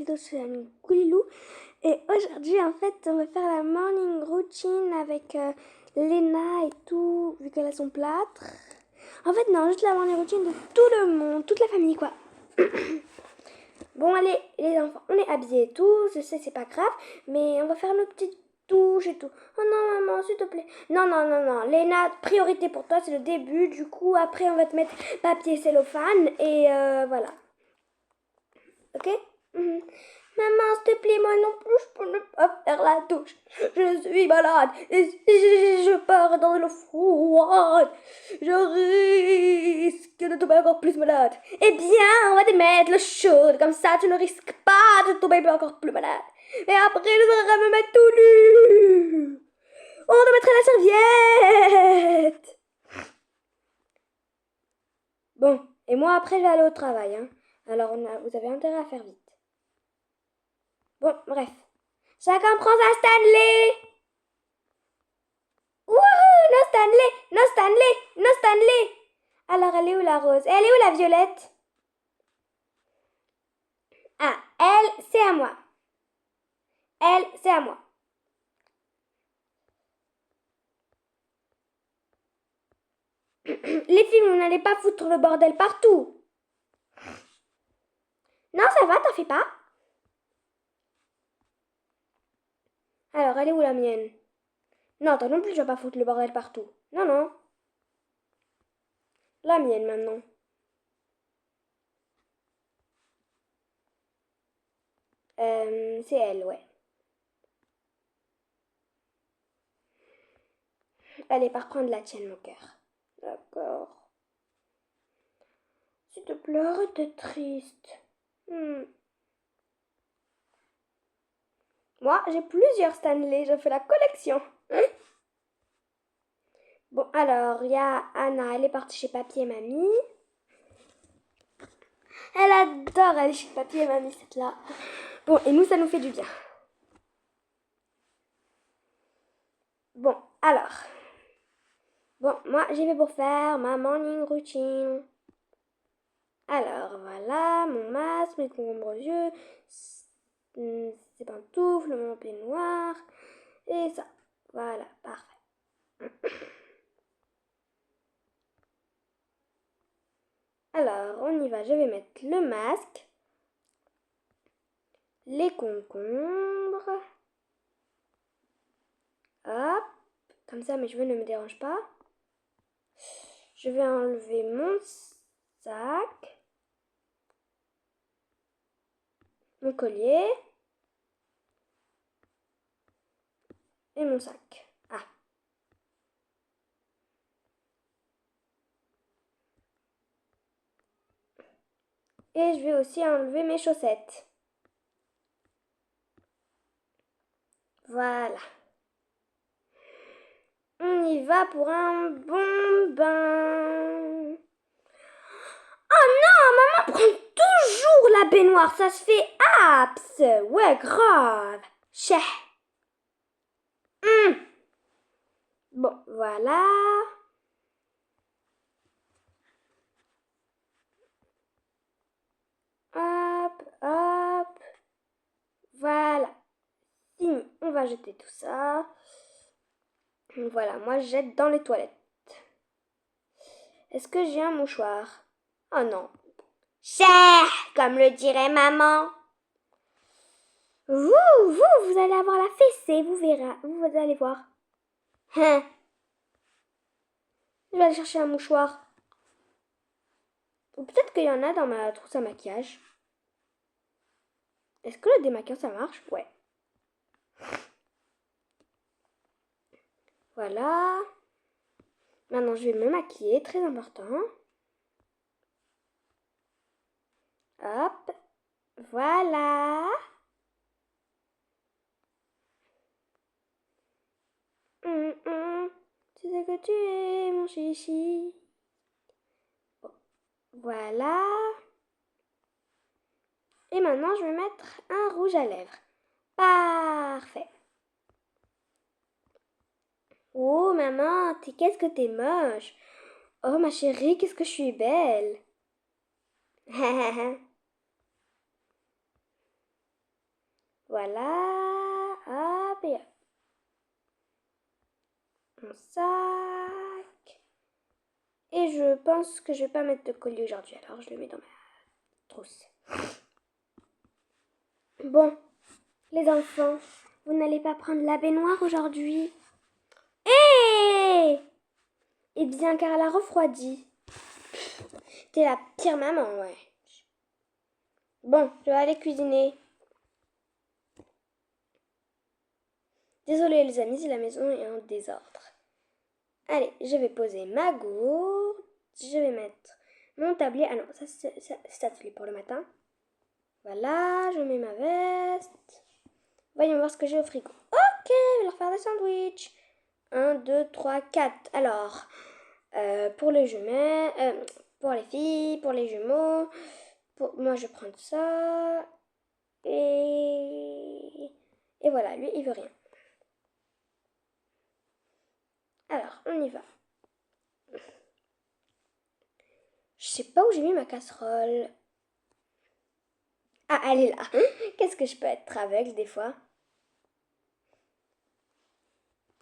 vidéo sur Goulilou. Et aujourd'hui, en fait, on va faire la morning routine avec Léna et tout, vu qu'elle a son plâtre. En fait, non, juste la morning routine de tout le monde, toute la famille, quoi. Bon, allez, les enfants, on est habillés et tout, je sais, c'est pas grave, mais on va faire nos petites douches et tout. Oh non, maman, s'il te plaît. Non, non, non, non, Léna, priorité pour toi, c'est le début, du coup, après, on va te mettre papier cellophane, et voilà. Ok? Maman, s'il te plaît, moi non plus, je peux ne pas faire la douche. Je suis malade et si je pars dans l'eau froide, je risque de tomber encore plus malade. Eh bien, on va te mettre l'eau chaude, comme ça tu ne risques pas de tomber encore plus malade. Et après, tu devras me mettre tout nu. On te mettra la serviette. Bon, et moi après, je vais aller au travail. Hein. Alors, vous avez intérêt à faire vite. Bon, bref. Chacun prend sa Stanley. Wouhou, no Stanley, no Stanley, no Stanley. Alors, elle est où la rose? Elle est où la violette? Ah, elle, c'est à moi. Elle, c'est à moi. Les filles, vous n'allez pas foutre le bordel partout. Non, ça va, t'en fais pas. Alors, elle est où la mienne? Non, toi non plus, tu vas pas foutre le bordel partout. Non, non. La mienne, maintenant. C'est elle, ouais. Allez, par contre, la tienne, mon cœur. D'accord. S'il te plaît, arrête d'être triste. Moi, j'ai plusieurs Stanley, je fais la collection. Bon, alors, il y a Anna, elle est partie chez Papy et Mamie. Elle adore aller chez Papy et Mamie, cette là. Bon, et nous, ça nous fait du bien. Bon, alors. Bon, moi, j'y vais pour faire ma morning routine. Alors, voilà, mon masque, mes concombres aux yeux, ses pantoufles, mon peignoir, et ça. Voilà, parfait. Alors, on y va, je vais mettre le masque, les concombres, hop, comme ça mes cheveux ne me dérangent pas. Je vais enlever mon sac, mon collier et mon sac. Ah. Et je vais aussi enlever mes chaussettes. Voilà. On y va pour un bon bain. Oh non, maman prend toujours la baignoire, ça se fait abs. Ouais, grave. Cheh. Bon, voilà. Hop, hop. Voilà. Fini. On va jeter tout ça. Voilà, moi je jette dans les toilettes. Est-ce que j'ai un mouchoir? Oh non. Cher, comme le dirait maman. Vous allez avoir la fessée, vous verrez. Vous allez voir. Hein. Je vais aller chercher un mouchoir. Ou peut-être qu'il y en a dans ma trousse à maquillage. Est-ce que le démaquillant ça marche? Ouais. Voilà. Maintenant je vais me maquiller, très important. Hop. Voilà. Tu sais que tu es mon chichi. Bon. Voilà. Et maintenant je vais mettre un rouge à lèvres. Parfait. Oh maman, qu'est-ce que t'es moche. Oh ma chérie, qu'est-ce que je suis belle. Voilà. Hop et hop. Mon sac. Et je pense que je vais pas mettre de collier aujourd'hui, alors je le mets dans ma trousse. Bon, les enfants, vous n'allez pas prendre la baignoire aujourd'hui? Eh bien, car elle a refroidi. T'es la pire maman, ouais. Bon, je vais aller cuisiner. Désolée les amis si la maison est en désordre. Allez, je vais poser ma gourde. Je vais mettre mon tablier. Ah non, ça c'est atelier pour le matin. Voilà, je mets ma veste. Voyons voir ce que j'ai au frigo. Ok, je vais leur faire des sandwichs. 1, 2, 3, 4. Alors, pour les jumelles, pour les filles, pour les jumeaux. Moi, je prends ça. Et voilà, lui, il veut rien. Alors, on y va. Je sais pas où j'ai mis ma casserole. Ah, elle est là. Qu'est-ce que je peux être aveugle des fois?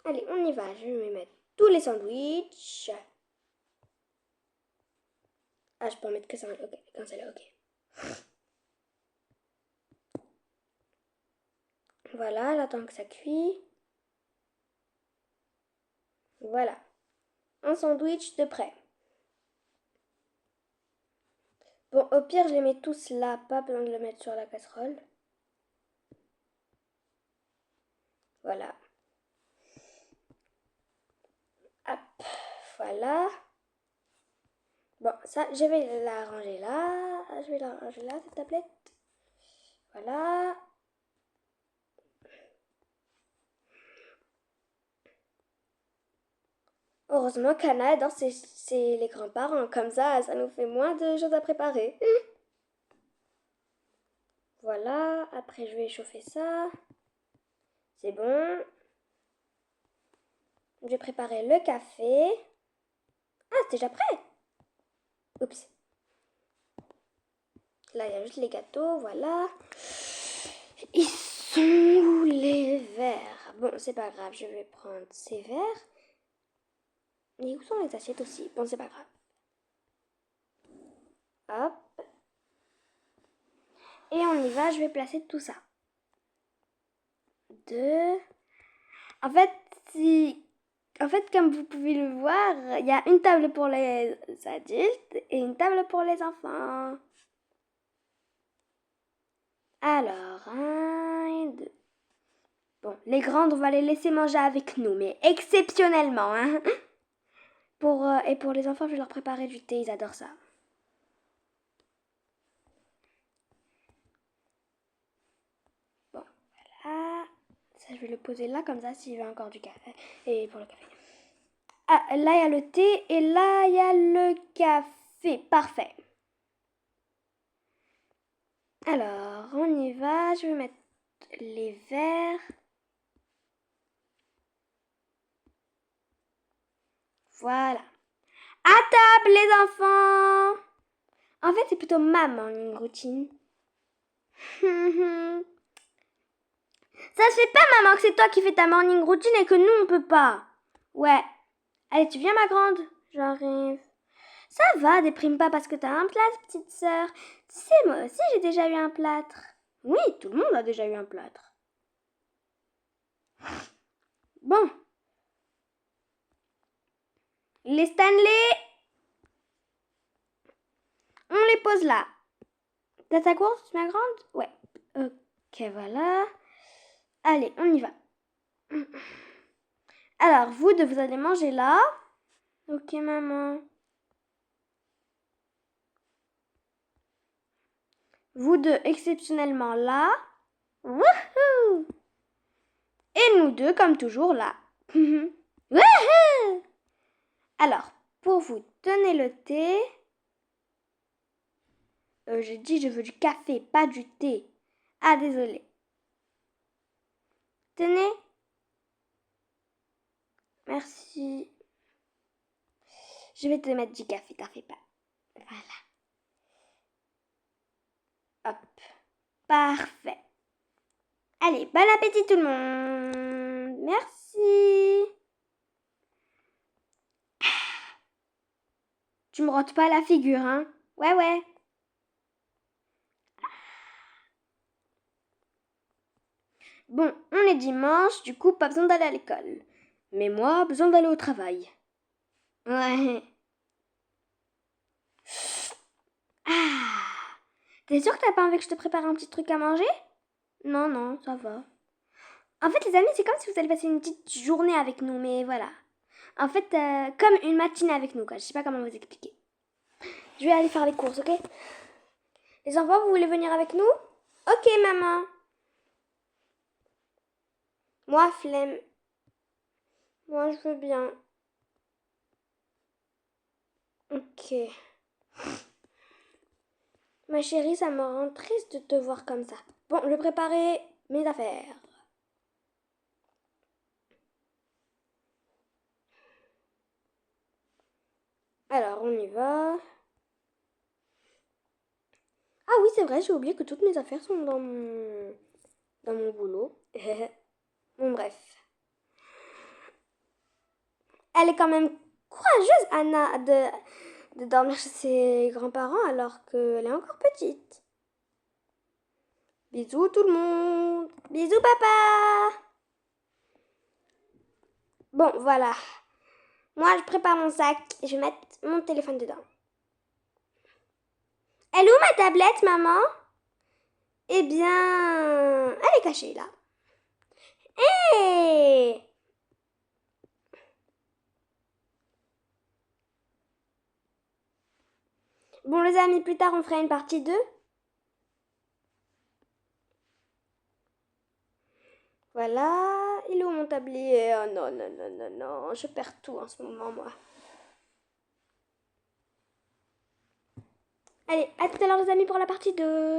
Allez, on y va. Je vais mettre tous les sandwichs. Ah, je peux en mettre que ça. Ok, quand c'est là, ok. Voilà, j'attends que ça cuit. Voilà. Un sandwich de prêt. Bon, au pire, je les mets tous là. Pas besoin de le mettre sur la casserole. Voilà. Hop. Voilà. Bon, ça, je vais la ranger là. Je vais la ranger là, cette tablette. Voilà. Heureusement qu'Anna adore c'est les grands-parents. Comme ça nous fait moins de choses à préparer. Voilà. Après, je vais chauffer ça. C'est bon. Je vais préparer le café. Ah, c'est déjà prêt. Oups. Là, il y a juste les gâteaux. Voilà. Ils sont où les verres? Bon, c'est pas grave. Je vais prendre ces verres. Et où sont les assiettes aussi? Bon, c'est pas grave. Hop. Et on y va, je vais placer tout ça. Deux. En fait, comme vous pouvez le voir, il y a une table pour les adultes et une table pour les enfants. Alors, un et deux. Bon, les grandes, on va les laisser manger avec nous, mais exceptionnellement, hein. Et pour les enfants, je vais leur préparer du thé, ils adorent ça. Bon, voilà. Ça, je vais le poser là, comme ça, s'il veut encore du café. Et pour le café. Ah, là, il y a le thé et là, il y a le café. Parfait. Alors, on y va. Je vais mettre les verres. Voilà. À table, les enfants! En fait, c'est plutôt ma morning routine. Ça se fait pas, maman, que c'est toi qui fais ta morning routine et que nous, on peut pas. Ouais. Allez, tu viens, ma grande? J'arrive. Ça va, déprime pas parce que t'as un plâtre, petite sœur. Tu sais, moi aussi, j'ai déjà eu un plâtre. Oui, tout le monde a déjà eu un plâtre. Bon. Les Stanley, on les pose là. T'as ta course, ma grande? Ouais. Ok, voilà. Allez, on y va. Alors, vous deux, vous allez manger là. Ok, maman. Vous deux, exceptionnellement là. Wouhou! Et nous deux, comme toujours, là. Wouhou! Alors, pour vous, tenez le thé. J'ai dit je veux du café, pas du thé. Ah, désolé. Tenez. Merci. Je vais te mettre du café, t'en fais pas. Voilà. Hop. Parfait. Allez, bon appétit tout le monde. Merci. Tu me rotes pas la figure, hein? Ouais, ouais. Bon, on est dimanche, du coup, pas besoin d'aller à l'école. Mais moi, besoin d'aller au travail. Ouais. Ah. T'es sûre que t'as pas envie que je te prépare un petit truc à manger? Non, non, ça va. En fait, les amis, c'est comme si vous alliez passer une petite journée avec nous, mais voilà. En fait, comme une matinée avec nous, quoi. Je sais pas comment vous expliquer. Je vais aller faire les courses, ok? Les enfants, vous voulez venir avec nous? Ok, maman. Moi, flemme. Moi, je veux bien. Ok. Ma chérie, ça me rend triste de te voir comme ça. Bon, je vais préparer mes affaires. Alors, on y va. Ah oui, c'est vrai, j'ai oublié que toutes mes affaires sont dans mon boulot. Bon, bref. Elle est quand même courageuse, Anna, de dormir chez ses grands-parents alors qu'elle est encore petite. Bisous tout le monde. Bisous papa. Bon, voilà. Moi, je prépare mon sac et je vais mettre mon téléphone dedans. Elle est où ma tablette, maman? Eh bien, elle est cachée là. Hé! Bon, les amis, plus tard, on fera une partie 2. Voilà. Il est où mon tablier? Oh non, non, non, non, non. Je perds tout en ce moment, moi. Allez, à tout à l'heure, les amis, pour la partie 2.